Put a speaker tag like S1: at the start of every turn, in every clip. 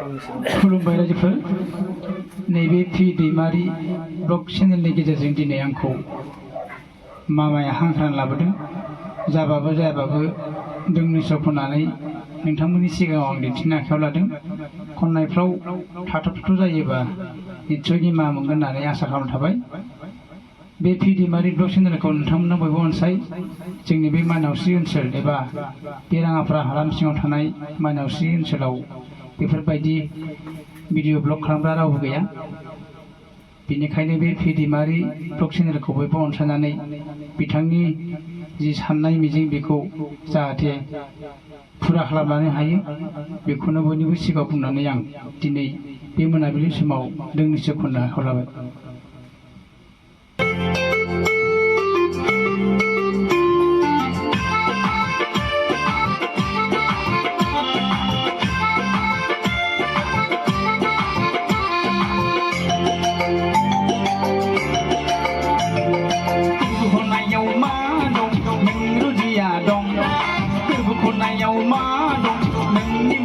S1: खुलुमबाय रायजोफोर नैबे पि दैमारि ब्लग चेनेलनि गेजेरजों दिनै आंखौ मामाया हांख्रायना लाबोदों जाबाबो जायाबाबो दोंनैसो खननानै नोंथांमोननि सिगाङाव आं दिन्थिनो आखायाव लादों खननायफ्राव थाथ'थुथ' जायोबा निस्सय निमाहा मोनगोन होननानै आसा खालामना थाबाय बे पि दैमारि ब्लग चेनेलखौ नोंथांमोना बयबो अनसाय जोंनि बे मानावस्रि ओनसोल एबा बे राङापारा हालाम सिङाव थानाय मानावस्रि ओनसोलाव बेफोरबायदि भिडिअ ब्लग खालामग्रा रावबो गैया बेनिखायनो बे पि दैमारि ब्लग चेनेलखौ बयबो अनसायनानै बिथांनि जि साननाय मिजिं बेखौ जाहाथे फुरा खालामलांनो हायो बेखौनो बयनिबो सिगाङाव बुंनानै आं दिनै बे मोनाबिलि समाव दोंनैसो खननो आखायाव लाबाय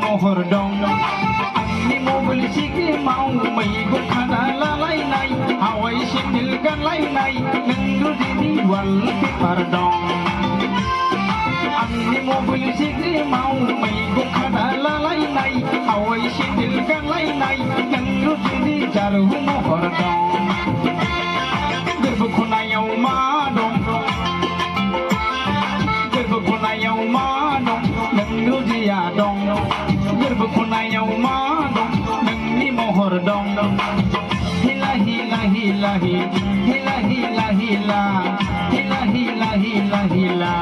S1: महर दं आंनि मबाइल सिक्रिमाव मैगं खाना लालायनाय हावाइ सेन्देल गानलायनाय नों दिनै वालपेपार दं आंनि मबाइल सिक्रिमाव मैगं खाना लालायनाय हावाइ सेन्देल गानलायनाय नों दिनै जारौ महर दं गोरबो खनायाव मा दं गोरबो खनायाव मा दं नों जिया दं गोरबो खनायाव मा दं नोंनि महर दं हिला हिला हिला हिला हिला हिला हिला हिला हिला हिला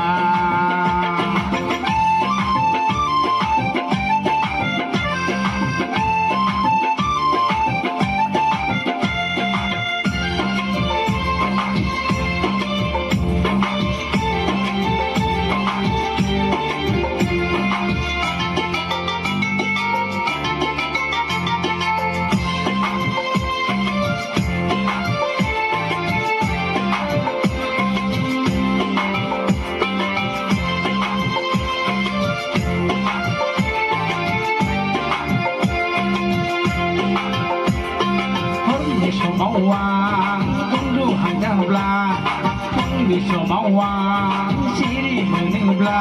S1: गुरु हांजाब्ला फुंनि समाव सिरि मोनोब्ला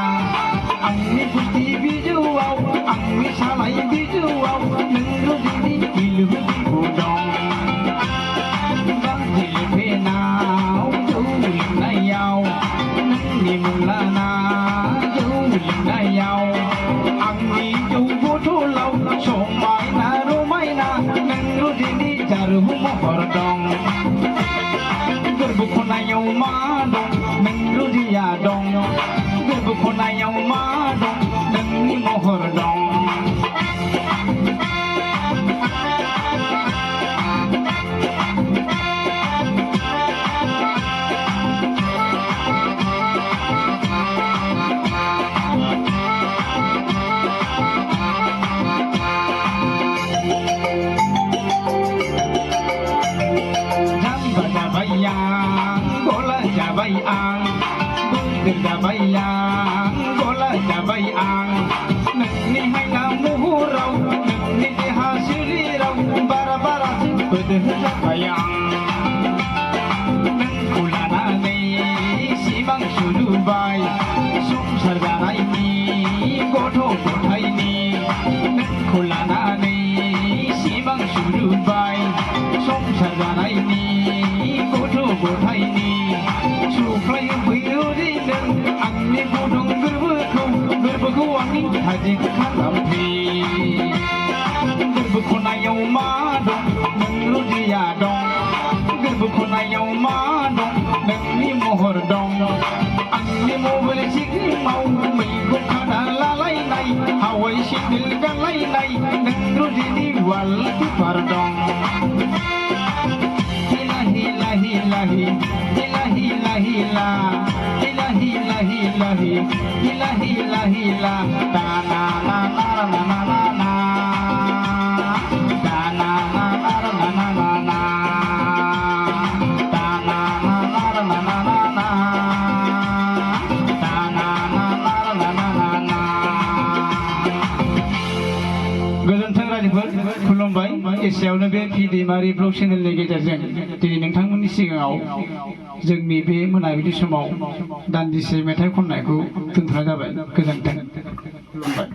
S1: आंनि गुदि बिजौआव आंनि सालाय बिजौआव नों दिनै गिलु बिबु दं बाजिल फेनाव जौ लोंनायाव नोंनि मुलाना जौ लोंनायाव आंनि जौ बथलाव समायना रमायना नों दिनै जारौ महर दं गोरबो खनायाव मा दं नों जिया दं गोरबो खनायाव मा दं नोंनि महर दं गला जाबाय आं बोदोर जाबाय आं गला जाबाय आं नोंनि हायना महराव नोंनि देहा सोलेराव बारा बारासो बोदोर जाबाय आं नोंखौ लानानै सिमां सुजुबाय संसार जानायनि गथ' गथायनि नोंखौ लानानै सिमां सुजुबाय संसार जानायनि गथ' गथायनि सुफ्लाय फैयोदि नों आंनि गुदुं गोरबोखौ आंनि थाजिम खालामफै गोरबो खनायाव मा दं नों जिया दं गोरबो खनायाव मा दं नोंनि महर दं आंनि मबाइल सिक्रिमाव मैगं खाना लालायनाय हावाइ सेन्देल गानलायनाय नों दिनै वालपेपार दं हिला हिला हिला हिला हिला हिला हिला हिला हिला हिला हिला ता ना ना ना ना ना ना ना ता ना ना ना ना ना ना ना ता ना ना ना ना ना ना ना ता ना ना ना ना ना ना ना गोजोन्थों। रायजोफोर खुलुमबाय एसेयावनो बे पि दैमारि ब्लग चेनेलनि गेजेरजों दिनै नोंथांमोननि सिगाङाव जोंनि बे मोनाबिलि समाव दान्दिसे मेथाइ खननायखौ दोनथ'नाय जाबाय गोजोन्थों खुलुमबाय।